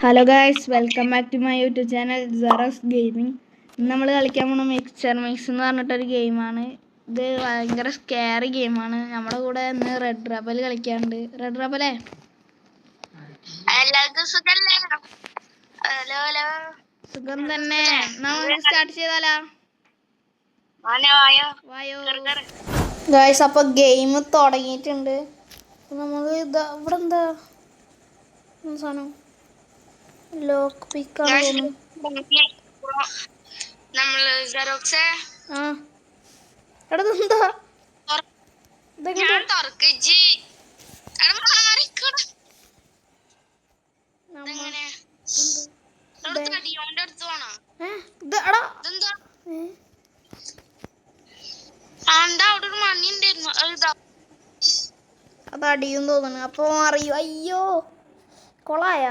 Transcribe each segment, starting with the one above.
Hello guys, welcome back to my YouTube channel Saros gaming. ഇന്ന് നമ്മൾ കളിക്കാൻ പോണ മിക്സ്ചർ മിക്സ് എന്ന് പറഞ്ഞിട്ടൊരു ഗെയിമാണ്. ഇത് ഭയങ്കര സ്കെയറി ഗെയിമാണ്. നമ്മുടെ കൂടെ ഇന്ന് റെഡ് റബൽ കളിക്കാറുണ്ട്. റെഡ് റബലേ, സുഖം തന്നെ. നമുക്ക് സ്റ്റാർട്ട് ചെയ്താലോ? വായോ ഗായ്സ്, അപ്പൊ ഗെയിം തുടങ്ങിയിട്ടുണ്ട്. നമ്മൾ ഇവിടെ എന്താ സാധനം ലോക്ക് പിക്കാണ് തോന്നുന്നു. അത് അടിയും തോന്നുന്നു. അപ്പൊ അറിയൂ. അയ്യോ, കൊളായ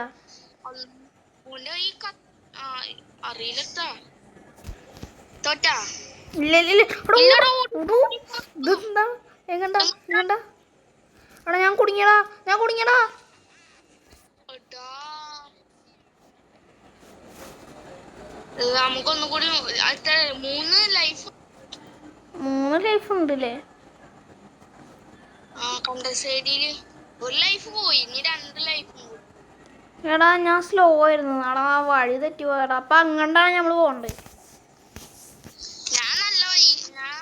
ഞാൻ കുടുങ്ങിയടാ. നമുക്കൊന്നുകൂടി മൂന്ന് ലൈഫ് ഉണ്ടല്ലേ? ഒരു ലൈഫ് പോയി, ഇനി 2 ലൈഫ്. എടാ, ഞാൻ സ്ലോ ആയിരുന്നു. നാളെ ആ വഴി തെറ്റി പോയടാ. അപ്പൊ അങ്ങണ്ടാണ് നമ്മള് പോണ്ടത്. ഞാൻ നല്ല വഴി, ഞാൻ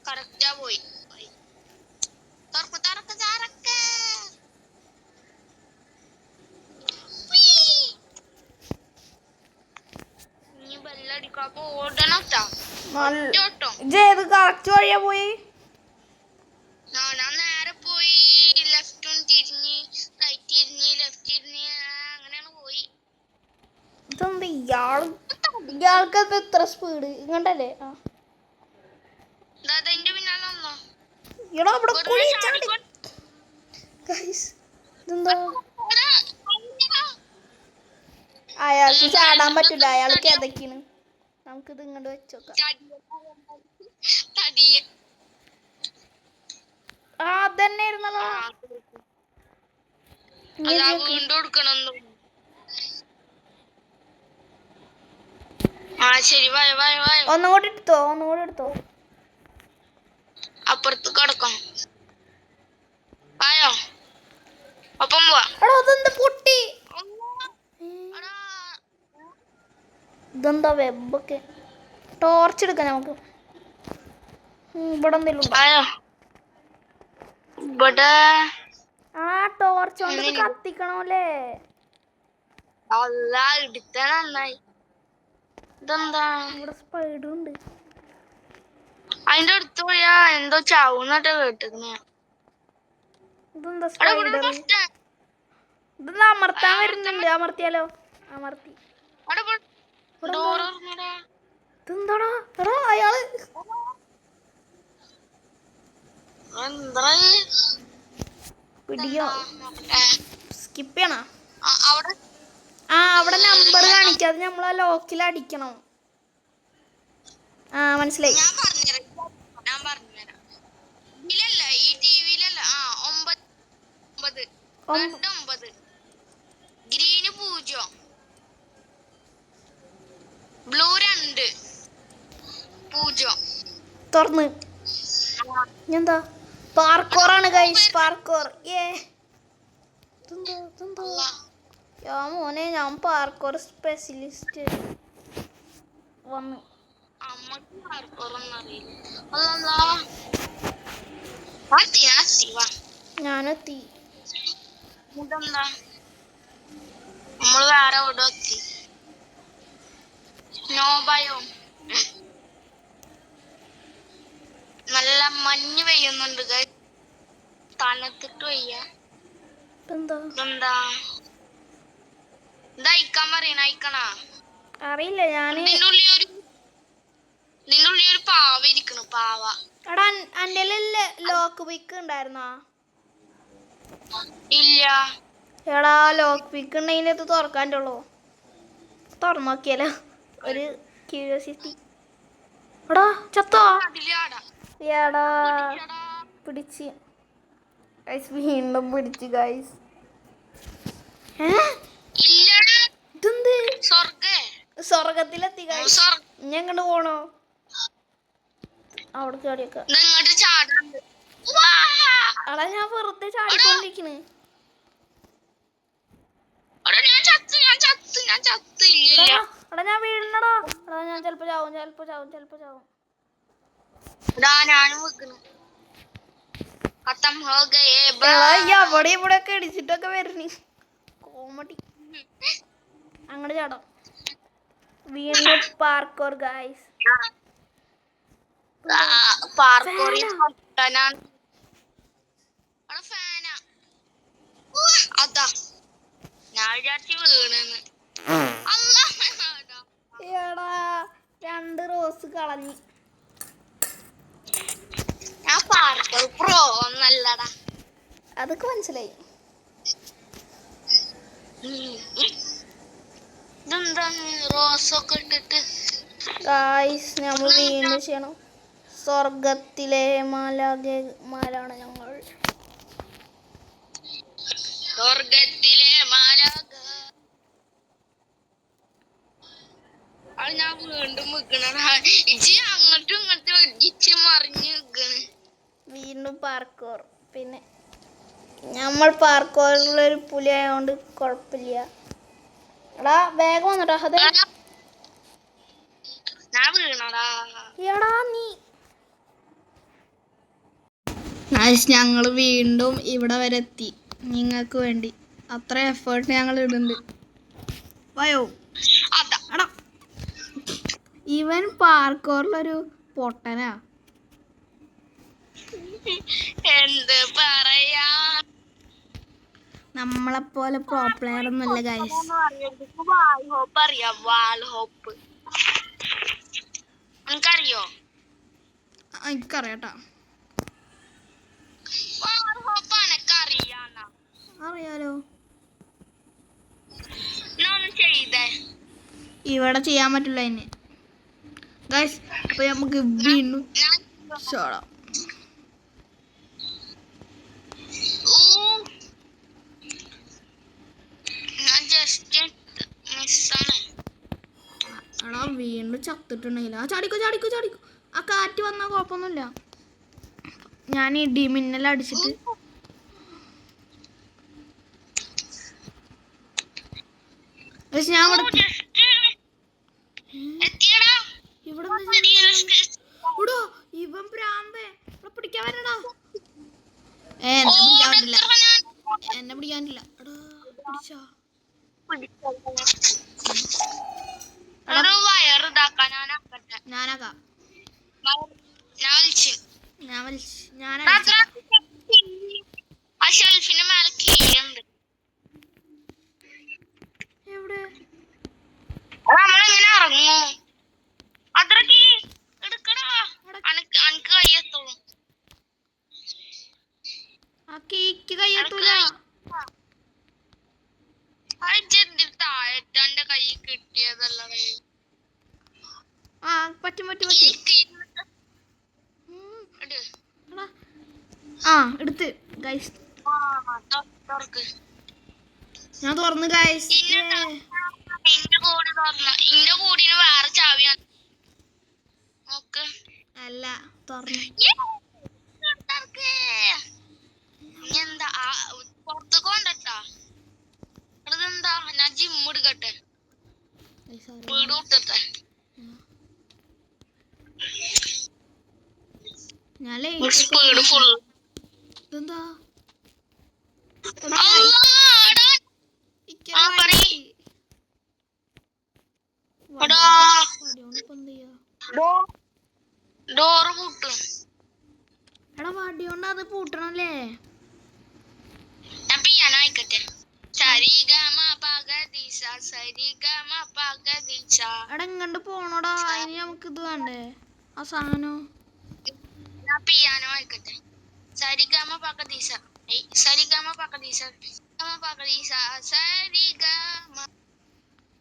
കറക്റ്റാ പോയി. കറക്റ്റ് വഴിയാ പോയി. ഞാൻ നേരെ പോയി, ലെഫ്റ്റും തിരിഞ്ഞ്, റൈറ്റ് തിരിഞ്ഞ്, ലെഫ്റ്റ് തിരിഞ്ഞ്, അങ്ങനെയാണ് പോയി. ഇതെന്ത് ഇയാൾക്കത് ഇത്ര സ്പീഡ്? ഇങ്ങണ്ടല്ലേ? എന്റെ പിന്നാലെ വന്നോ? അയാൾക്ക് ചാടാൻ പറ്റില്ല. അയാൾക്ക് ഏതൊക്കെയാണ്? നമുക്കിത് ഇങ്ങോട്ട് വെച്ചോക്കാം. അതന്നെ ഇരുന്നല്ലോ. വീണ്ടും എടുക്കണം. ശരി, വായോ. ഒന്നുകൂടി എടുത്തോ. അപ്പുറത്ത് കിടക്കണം. വായോ, ഒപ്പം പോവാ. പൊട്ടി. ഇതെന്താ വെബൊക്കെ? ടോർച്ച് എടുക്കാം നമുക്ക്. ഇവിടെ എന്തെങ്കിലും ഇവിടെ ടോർച്ച് കൊണ്ട് കത്തിക്കണല്ലേ? അല്ല, എടുത്ത നന്നായി. ഇതെന്താ? ഇവിടെ സ്പൈഡർ ഉണ്ട്. അതിന്റെ അടുത്ത് പോയാ എന്തോ ചാവുന്നോട്ട് കേട്ടിരുന്ന. ഇതെന്താ സ്പൈഡർ? ഇതെന്താ അമർത്താൻ വരുന്നുണ്ട്. അമർത്തിയാലോ? അമർത്തി. ഇതെന്താടാ? എടാ, അയാള് പിടിയോ? സ്കിപ്പ് ചെയ്യണോ? അവിടെ നമ്പർ കാണിക്കാതെ നമ്മളാ ലോക്കിൽ അടിക്കണം. മനസ്സിലായി. ഞാൻ പറഞ്ഞുതരാം. ഇതിലല്ല, ഈ ടിവിയിലല്ല. 9 ഗ്രീന് 0, ബ്ലൂ 2 0. തുറന്ന് എന്താ? പാർക്കോറാണ് ഗൈസ്, പാർക്കോർ. മോനെ, ഞാൻ പാർക്കോർ സ്പെഷ്യലിസ്റ്റ് വന്നു. ഞാനെത്തി. നമ്മള് വേറെ എവിടെ എത്തി? നോ ഭയോ. നല്ല മഞ്ഞ് പെയ്യുന്നുണ്ട്. തണുത്തിട്ട് വയ്യ. എന്താ അയക്കാൻ പറയണ? അയക്കണാ? അറിയില്ല. ഇതിന്റെ ഉള്ളിൽ ഒരു പാവ ഇരിക്കണു. പാവ. എടാ, അന്റെ ലോക്ക് പിക്ക് ഉണ്ടായിരുന്നോ? ഇല്ല. എടാ, ലോക്ക് പിക്ക് ഉണ്ടെങ്കിൽ ഇത് തുറക്കാനുള്ളൂ. തുറന്നു നോക്കിയാലോ? ഒരു ക്യൂരിയോസിറ്റി. എടാ, ചത്തോ? എടാ, പിടിച്ച് ഗൈസ്, വീണ്ടും പിടിച്ച് ഗൈസ്. ഇല്ല, guys. ഇനി എങ്ങോട്ട് പോണോ? അവിടെ ചാടിയൊക്കെ. ഇങ്ങോട്ട് ചാടാണ്ട്. അടാ ഞാൻ വെറുതെ ചാടിക്കൊണ്ടിരിക്കണ്. എടാ ഞാൻ വീഴുന്നടാ. എടാ ഞാൻ ചെലപ്പോ ചാവും. ഞാനും വെക്കുന്നു. അവിടെ ഇവിടെ ഒക്കെ ഇടിച്ചിട്ടൊക്കെ വരണി. കോമഡി. അങ്ങോട്ട് ചാടാം. വീണ്ടും പാർക്കോർ ഗൈസ്. അതാ ഞാൻ വിചാരിച്ചു വീണെന്ന്. എടാ 2 റോസ് കളഞ്ഞി. ഞാൻ പാർക്കോർ പ്രോ ഒന്നല്ലടാ. അതൊക്കെ മനസ്സിലായി. ഇതെന്താണ് റോസൊക്കെ ഇട്ടിട്ട്? ഗായ്സ് നമ്മൾ വീണ്ടും ചെയ്യണം. സ്വർഗത്തിലെ മാലാണ് ഞങ്ങൾ. സ്വർഗത്തിലെ മാലാഖ. അത് ഞാൻ വീണ്ടും വെക്കണടാ. ഇജ്ജ് അങ്ങോട്ടും ഇങ്ങോട്ടും ഇടിച്ച് മറിഞ്ഞു വെക്കണ്. വീണ്ടും പാർക്കോർ. പിന്നെ നമ്മൾ പാർക്കോറിലൊരു പുലി ആയതുകൊണ്ട് കുഴപ്പമില്ല. എടാ വേഗം വന്നോട്ടോ. അത് ഞാൻ വീണടാ. എടാ നീ ഞങ്ങൾ വീണ്ടും ഇവിടെ വരെ എത്തി. നിങ്ങൾക്ക് വേണ്ടി അത്ര എഫേർട്ട് ഞങ്ങൾ ഇടുന്നുണ്ട്. വയോ എടാ ഇവൻ പാർക്കോറിലൊരു പൊട്ടനാ. എന്ത് പറയാ, നമ്മളെപ്പോലെ പ്രോ പ്ലെയർ ഒന്നുമല്ല ഗൈസ്. വാൾ ഹോപ്പ് അറിയാം? വാൾ ഹോപ്പ് എനിക്കറിയോ? എനിക്കറിയാട്ടാ. വാൾ ഹോപ്പ് എനക്കറിയാന്നാ. അറിയാലോ. ഒന്നും ചെയ്തേ ഇവിടെ ചെയ്യാൻ പറ്റില്ല അതിന് ഗൈസ്. അപ്പൊ നമുക്ക് വീണ്ടും ചോടാം. എടാ വീണ്ടും ചത്തിട്ടുണ്ടെങ്കിൽ ചാടിക്കോ. ആ കാറ്റ് വന്നാൽ കുഴപ്പമൊന്നുമില്ല. ഞാൻ ഇടിമിന്നൽ അടിച്ചിട്ട് ഞാൻ ഇവിടെ ഇവൻ പ്രാമ്പേ പിടിക്കാൻ വരടാ. എന്നെ പിടിക്കാനില്ല. എടാ പിടിച്ചോ. ഞാനാക്കാം. എവിടെ നമ്മളിങ്ങനെ ഇറങ്ങൂ. അത്രക്ക് എടുക്കടാ. അനക്ക് കയ്യെത്തുള്ളൂ. ആ കേക്ക് കയ്യെത്തൂല. താഴെന്റെ കൈ കിട്ടിയതല്ലേ. ആ പറ്റും. ആ എടുത്ത് ഗൈസ്. ഞാൻ തുറന്നു ഗൈസ്. ഇന്റെ കൂടിന് വേറെ ചാവിയാണ്. നോക്ക്. അല്ല തുറന്നു. എന്താ പുറത്ത് കൊണ്ടട്ടാ. അതെന്താ ഞാൻ ജിമ്മ് എടുക്കട്ടെ. വീട് വിട്ടട്ടെ. Speed full. ഇതെന്താ ഡോറ് പൂട്ടും. എടാ വടിയോണ്ട് അത് പൂട്ടണല്ലേ. ഞാൻ പിയാനോ വായിക്കട്ടെ. എടാ ഇങ്ങണ്ട് പോണോടാ. ഇനി നമുക്ക് ഇത് വേണ്ടേ ആ സാധനം. ഞാൻ പിയാനോ വായിക്കട്ടെ. സരിഗമ പകദീസ സരിഗമ പകദീസ സരിഗമ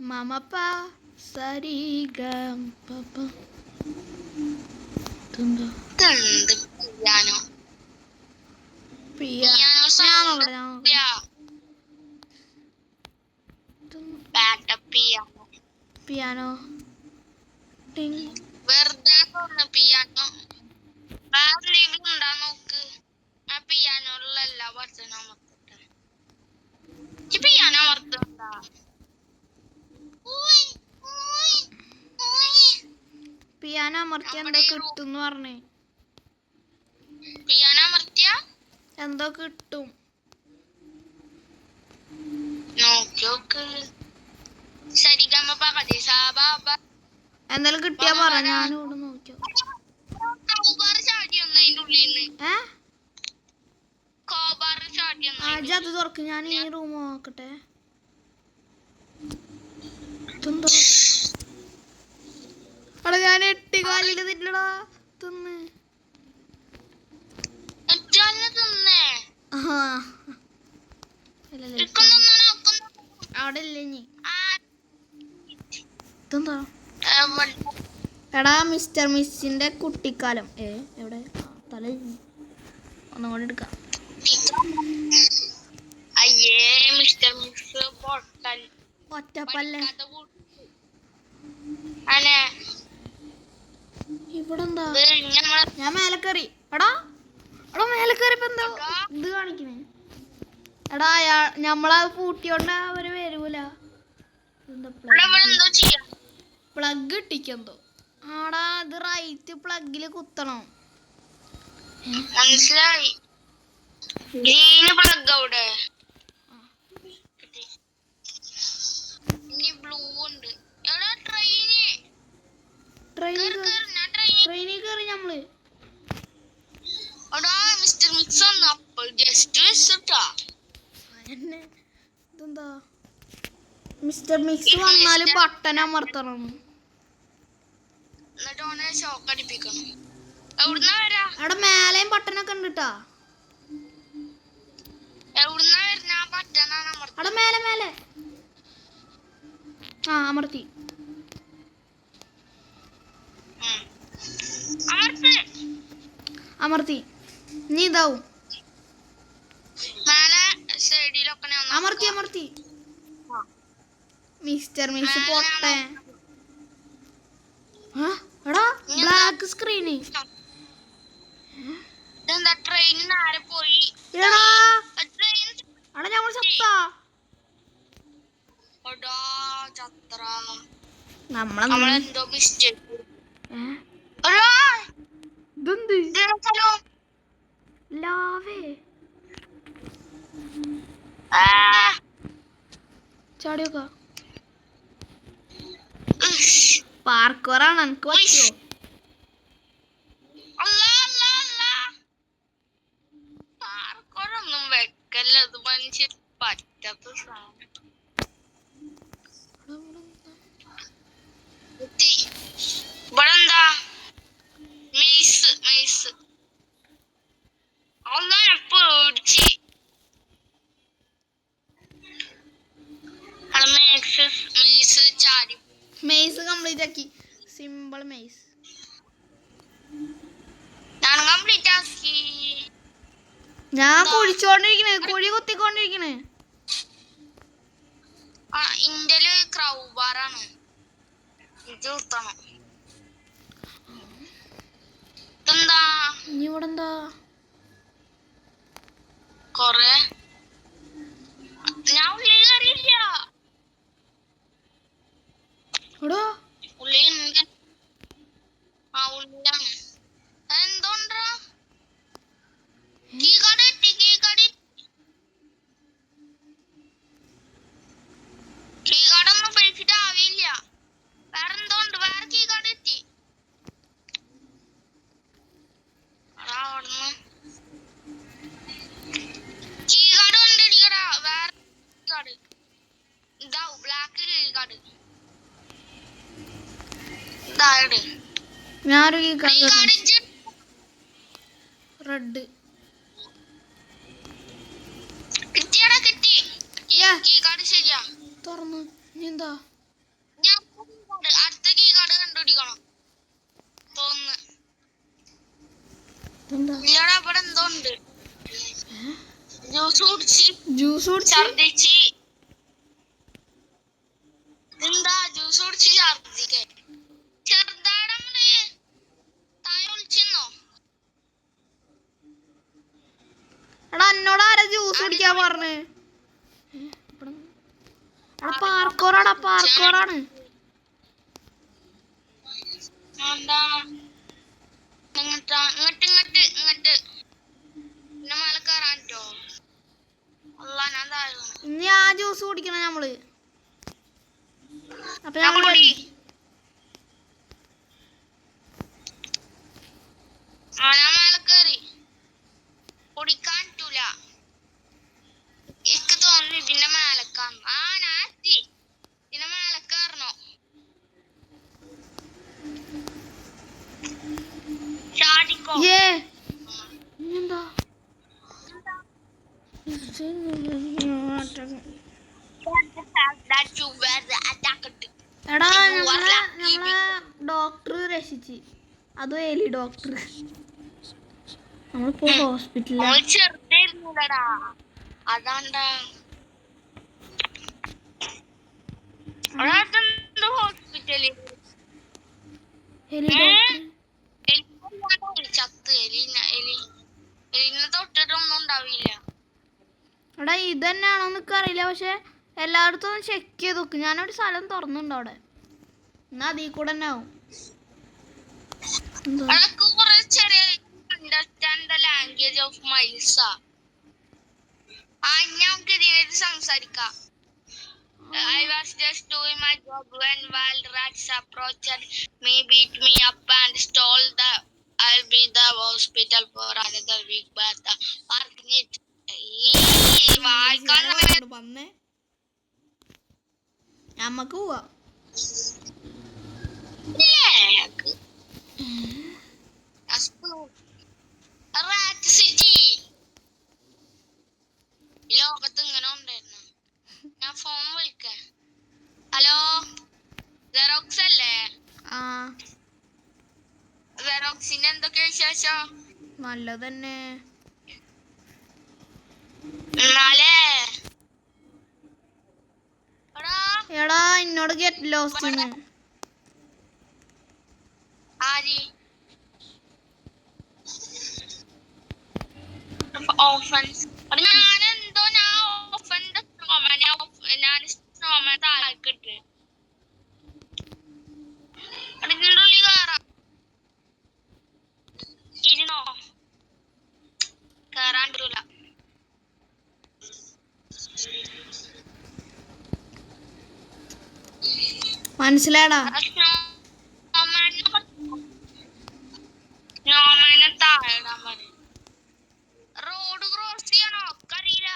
മമപ്പ സരിഗമ പപ്പ. പിയാനോ പിയാനോ വെറുതെ പിയാനോ വേറെന്തെങ്കിലും ഉണ്ടാ നോക്ക്. ആ പിയാനോയിലുള്ള എല്ലാ ബട്ടണും അമർത്തട്ടെ. പിയാനോ അമർത്തണ്ടാ? പിയാനോ അമർത്തി എന്തോ കിട്ടും പറഞ്ഞേ. പിയാനോ അമർത്തിയ എന്തോ കിട്ടും നോക്കി നോക്ക്. സരിഗമ പകതി സാബാബ എന്തായാലും കിട്ടിയാ പറ, ഞാനിവിടെ നോക്കിയോ. ചാടി വന്നു അതിന്റെ ഉള്ളിൽ നിന്ന്. ഏ കോബാറ് ചാടി വന്നു. അത് തുറക്ക്, ഞാൻ ഈ റൂം നോക്കട്ടെ. ഇതെന്തോ അവിടെ ഞാൻ 8 കാലിൽ തിന്നടാ തിന്ന്. തിന്നേ അവിടെ ഇല്ല ഇനി. ഇതെന്താ എടാ മിസ്റ്റർ മിസ്സിന്റെ കുട്ടിക്കാലം. എവിടെ തല ഒന്നും കൂടി എടുക്കാം. അയ്യേ മിസ്റ്റർ മിക്സ് പൊട്ടൽ ഒറ്റപ്പല്ലേ അനെ ഇവിടെ എന്താ? ഞാൻ മേലെ കയറി. എടാ എടാ മേലെ കയറിയപ്പോ എന്താ ഇത് കാണിക്കണേ? എടാ ഞമ്മളത് പൂട്ടിയോണ്ട് അവര് വരൂല. പ്ലഗ് ഇട്ടിക്കെന്തോ. ആടാ ഇത് റൈറ്റ് പ്ലഗില് കുത്തണം. മനസ്സിലായി. ഗ്രീൻ പ്ലഗ് അവിടെ. ഇനി ബ്ലൂ ഉണ്ട്. എടാ ട്രെയിനിൽ കയറി ഞമ്മള്. എടാ മിസ്റ്റർ മിക്സ് വന്നു. അപ്പോൾ ജസ്റ്റ് വിസിട്ടാ. ഇതെന്താ മിസ്റ്റർ മിക്സ് വന്നാല് ബട്ടൺ അമർത്തണം. എന്നിട്ട് ഓനെ ഷോക്ക് അടിപ്പിക്കണം. എവിടുന്നാ വരാ? അവിടെ മേലെയും ബട്ടണൊക്കെ ഉണ്ട് ട്ടാ. എവിടുന്നാ വരുന്ന? ആ ബട്ടണാണ് അമർത്തി. അവിടെ മേലെ മേലെ അമർത്തി. അമർത്തി. ഇനി ഇതാവും. മേലെ സൈഡിലൊക്കെ അമർത്തി അമർത്തി. മിസ്റ്റർ മിക്സ് പൊട്ടേ. എടാ ബ്ലാക്ക് സ്ക്രീന്. ഇതെന്താ ട്രെയിനിന് ആരെ പോയി? എടാ അവിടെ ഞമ്മൾ ചത്താ. നമ്മളെന്തോ മിസ്റ്റേക്ക്. ലാവേ ചാടിയോക്ക. പാർക്കോറാണ് എനിക്ക് പറ്റുമോ? പാർക്കോറൊന്നും വെക്കല്ല, അത് മനുഷ്യർ പറ്റാത്ത സാധനം. ഇവിടെ എന്താ? മെയ്സ് മെയ്സ് പേടിച്ച്. ചാടി മെയ്സ് കംപ്ലീറ്റ് ആക്കി. സിമ്പിൾ മെയ്സ് ഞാൻ കംപ്ലീറ്റ് ആക്കി. ഞാൻ കുഴിച്ചോണ്ടിരിക്കണേ, കുഴി കുത്തിക്കൊണ്ടിരിക്കണേ. ഇന്ത്യയില് ക്രൗബാറാണ്. ഇത് കുത്തണം. ഇതെന്താ? ഇനി ഇവിടെ എന്താ? കൊറേ ഞാൻ ഉള്ളിൽ കയറിയില്ല. ഉള്ളിൽ ഉള്ളിലാണ്. എന്തോണ്ടാ? കീകാടൊന്നും പഠിച്ചിട്ട് ആവില്ല. വേറെന്തോണ്ട്? വേറെ കീകാട് എത്തി. അവിടുന്ന് കീകാട് കണ്ടടിക്കടാ. വേറെ കീകാട് ഇതാവും. ബ്ലാക്ക് കീകാട് ഇതാട്. ഞാനൊരു റെഡ് കിട്ടിയടാ. കിട്ടി. കീകാട് ശരിയാ. തുറന്നു. ഇനി എന്താ? അടുത്ത കീകാട് കണ്ടുപിടിക്കണം തോന്നുന്നു. ഇല്ലടാ ഇവിടെ എന്തോ ഉണ്ട്. ജ്യൂസ് കുടിച്ച് ഛർദിച്ച്. എന്താ ജ്യൂസ് കുടിച്ച് ഛർദിക്കേ? ചെറുതാ പാർക്കോറാടാ, പാർക്കോറാണ്. എന്താ ഇങ്ങോട്ട് ഇങ്ങോട്ട് ഇങ്ങോട്ട് ഇങ്ങോട്ട് പിന്നെ മല കയറാൻട്ടോ. അല്ല ഞാൻ താഴെ ഇനി ആ ജ്യൂസ് കുടിക്കണം നമ്മള്. അപ്പൊ ഞാൻ നമ്മള് കുടി. ഞാൻ മേലെ കയറി കുടിക്കാൻ പറ്റൂല. എനിക്ക് തോന്നുന്നു ഇതിന്റെ മേലക്കാണ്. ഞാൻ എത്തി. ഇതിന്റെ മേലെ കയറണോ? ചാടിക്കോ. എന്താ എടാ, നമ്മളെ ഡോക്ടർ രക്ഷിച്ച്. അതും എലി ഡോക്ടർ. നമ്മളിപ്പോ ഹോസ്പിറ്റലിൽ ചെറുതായിരുന്നൂടാ. അതാണ്ടാ ഹോസ്പിറ്റല്. എലി ഡോക്ടർ. ചത്ത് എലിനെ തൊട്ടിട്ടൊന്നും ഉണ്ടാവില്ല. എടാ, ഇത് തന്നെയാണോ എന്നൊക്കെ അറിയില്ല. പക്ഷെ എല്ലായിടത്തും ഒന്ന് ചെക്ക് ചെയ്ത് നോക്ക്. ഞാനൊരു സ്ഥലം തുറന്നുണ്ടോ അവിടെ. എന്നാ അതീ കൂടെ തന്നെ ആവും. അതൊക്കെ കുറെ ചെറിയ അണ്ടർസ്റ്റാൻഡ് ദ ലാംഗ്വേജ് ഓഫ് മൈൽസ. നമുക്ക് ഇതിനായിട്ട് സംസാരിക്കാം. I was just doing my job when wild rats approached me, beat me up and stole the I'll be the hospital for another week, but the parking it. വന്നേ, നമ്മക്ക് പോവാ. Rat city ലോകത്ത് ഇങ്ങനെ ഉണ്ടായിരുന്നു. ഞാൻ ഫോൺ വിളിക്ക. Hello, Xerox അല്ലേ? ജെറോക്സിന്റെ എന്തൊക്കെ വിശേഷം? നല്ലതന്നെ. എടാ, എന്നോട് ഗെറ്റ് ലോസ്റ്റ്. ആരി ഓഫൻസ്. ഞാനെന്തോ ഞാൻ ഓഫന്റെ ഞാൻ സ്നോമാൻ താഴെക്കിട്ട് ഇതിന്റെ ഉള്ളിൽ കയറാം. ഇരുന്നോ? കയറാൻ പറ്റൂല. മനസ്സിലാടാ. സ്നോമാനെ താഴെ ഇടാൻ പറയും. റോഡ് ക്രോസ് ചെയ്യണോ? അറിയില്ല.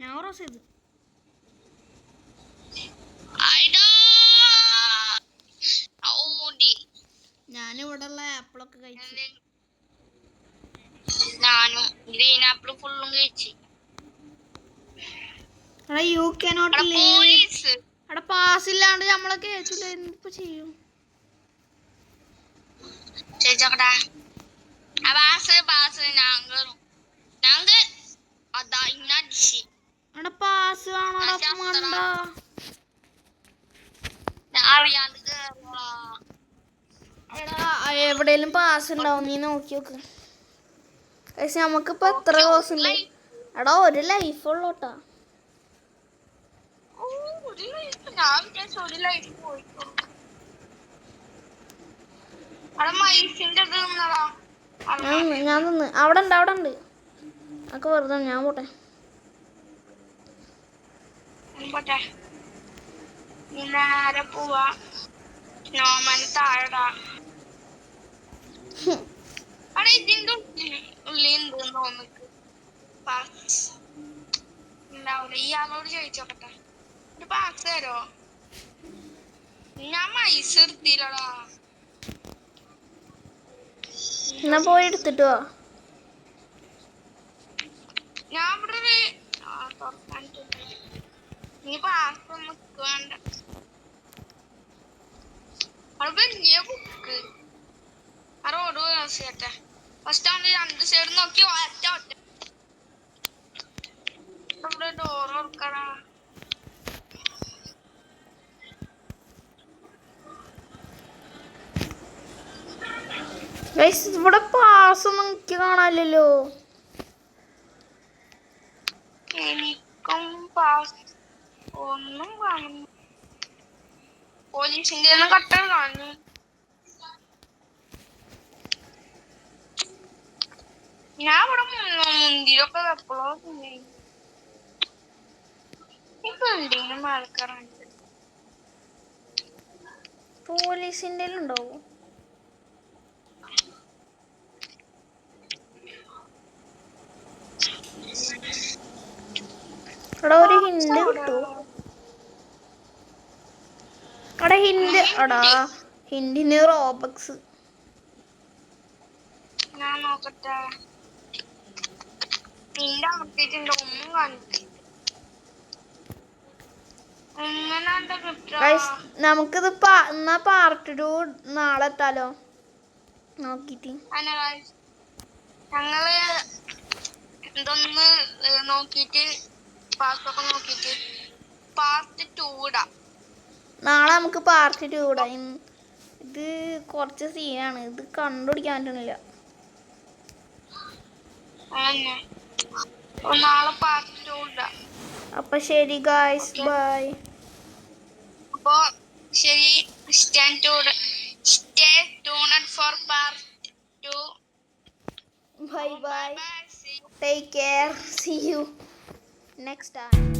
ഞാൻ ക്രോസ് ചെയ്തു. ഞാനിവിടെ ഉള്ള ആപ്പിളൊക്കെ കഴിച്ചു. ഞാനും ഗ്രീൻ ആപ്പിൾ ഫുള്ളും കഴിച്ചു. എടാ, യു കെ നോട്ട് പോലീസ്. എടാ, പാസ് ഇല്ലാണ്ട് നമ്മളൊക്കെ കേട്ടില്ല. എന്തിപ്പോ ചെയ്യും? ചേച്ചോക്കടാ ബാസ് ഞങ്ങൾ അതാ ഇന്നടിച്ച്. എടാ, പാസ് വേണോടാ മണ്ട. അറിയാണ്ട് എടാ, എവിടെയും പാസ് ഉണ്ടാവും. നീ നോക്കി നോക്ക്. പക്ഷെ നമുക്കിപ്പോ എത്ര കോഴ്സ് ഉണ്ട്? എടാ, ഒരു ലൈഫ് ഉള്ളൂട്ടാ. ഞാൻ വിചാരിച്ചു ഒരു ലൈഫ് പോയിട്ടുള്ളൂ. അവിടെ മൈസിന്റെ ഇത് നിന്നതാ. ഞാൻ നിന്ന് അവിടെ ഉണ്ട്, അവിടെ ഉണ്ട്. അതൊക്കെ വെറുതെ. ഞാൻ പോട്ടെ. പോട്ടെ. നേരെ പോവാ. സ്നോമാന് താഴെടാ. അവിടെ ഇതിന്റെ ഉള്ളിൽ ഉണ്ട് തോന്നുന്നു. ഉണ്ടാവില്ല. ഇയാളോട് ചോദിച്ചോക്കട്ടെ. ഒരു പാസ് തരോ? ഞാൻ മൈസ് എടുത്തില്ലടാ. എന്നാ പോയി എടുത്തിട്ട് വാ. ഞാൻ ഇവിടെ തുറക്കാൻ നീ പാസ് നിക്ക് വേണ്ട. അവിടെ വലിയ ബുക്ക്. ആ റോഡ് ക്രോസ് ചെയ്യട്ടെ. ഫസ്റ്റ് ആണ് 2 സൈഡ് നോക്കി ഒറ്റ ഇവിടെ ഡോർ തുറക്കടാ. ഇവിടെ പാസ് ഒന്നും എനിക്ക് കാണാനില്ലല്ലോ. എനിക്കും പാസ് ഒന്നും കാണുന്നു. പോലീസിന്റെ കട്ട കാണുന്നു. ഞാൻ ഇവിടെ മുന്തിരിയൊക്കെ എപ്പോഴോ ഇപ്പൊ എന്തെങ്കിലും ആൾക്കാരുണ്ട്. പോലീസിന്റെ ഉണ്ടാവും. എടാ ഒരു ഹിന്റ് കിട്ടൂ. എടാ ഹിന്റ്. എടാ ഹിന്ദിന് റോബക്സ്. ഞാൻ നോക്കട്ടെ. നിന്റെ അമർത്തിട്ടുണ്ടോ? ഒന്നും കാണില്ല. എങ്ങനെയാ കിട്ടുക? നമുക്കിത് എന്നാ പാർട്ട് 2 നാളെ എത്താലോ നോക്കിട്ട്. ഞങ്ങള് ഇതൊന്ന് നോക്കിട്ട് പാർട്ടൊക്കെ നോക്കിട്ട് പാർട്ട് 2 ഇടാം. നാളെ നമുക്ക് പാർട്ട് 2 ഇടാം. ഇത് കുറച്ച് സീനാണ്. ഇത് കണ്ടുപിടിക്കാൻ പറ്റുന്നില്ല. നാളെ പാർട്ട് 2 ഇടാം. അപ്പൊ ശരി ഗായ്സ്, ബൈ. അപ്പൊ ശരി, stay tuned for part 2. Bye bye. Take care. See you next time.